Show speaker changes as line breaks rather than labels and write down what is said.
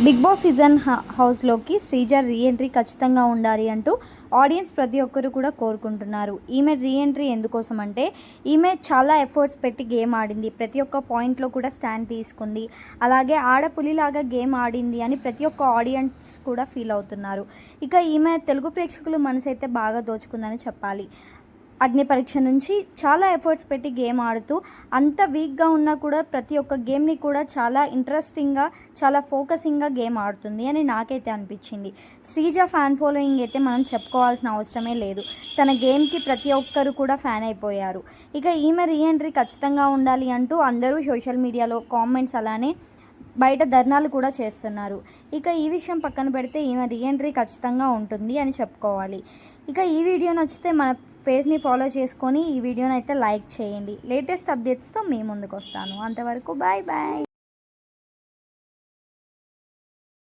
Big boss season హౌస్లోకి Sreeja reentry ఖచ్చితంగా ఉండాలి అంటూ ఆడియన్స్ ప్రతి ఒక్కరు కూడా కోరుకుంటున్నారు. ఈమె రీఎంట్రీ ఎందుకోసం అంటే ఈమె చాలా ఎఫర్ట్స్ పెట్టి గేమ్ ఆడింది, ప్రతి ఒక్క పాయింట్లో కూడా స్టాండ్ తీసుకుంది, అలాగే ఆడపులిలాగా గేమ్ ఆడింది అని ప్రతి ఒక్క ఆడియన్స్ కూడా ఫీల్ అవుతున్నారు. ఇక ఈమె తెలుగు ప్రేక్షకులు మనసైతే బాగా దోచుకుందని చెప్పాలి. అగ్ని పరీక్ష నుంచి చాలా ఎఫర్ట్స్ పెట్టి గేమ్ ఆడుతూ అంత వీక్గా ఉన్నా కూడా ప్రతి ఒక్క గేమ్ని కూడా చాలా ఇంట్రెస్టింగ్గా, చాలా ఫోకసింగ్గా గేమ్ ఆడుతుంది అని నాకైతే అనిపించింది. శ్రీజ ఫ్యాన్ ఫాలోయింగ్ అయితే మనం చెప్పుకోవాల్సిన అవసరమే లేదు. తన గేమ్కి ప్రతి ఒక్కరు కూడా ఫ్యాన్ అయిపోయారు. ఇక ఈమె రీఎంట్రీ ఖచ్చితంగా ఉండాలి అంటూ అందరూ సోషల్ మీడియాలో కామెంట్స్, అలానే బయట ధర్నాలు కూడా చేస్తున్నారు. ఇక ఈ విషయం పక్కన పెడితే ఈమె రీఎంట్రీ ఖచ్చితంగా ఉంటుంది అని చెప్పుకోవాలి. ఇక ఈ వీడియో నచ్చితే మన పేజ్ని ఫాలో చేసుకొని ఈ వీడియోని అయితే లైక్ చేయండి. లేటెస్ట్ అప్డేట్స్తో మీ ముందుకు వస్తాను. అంతవరకు బాయ్ బాయ్.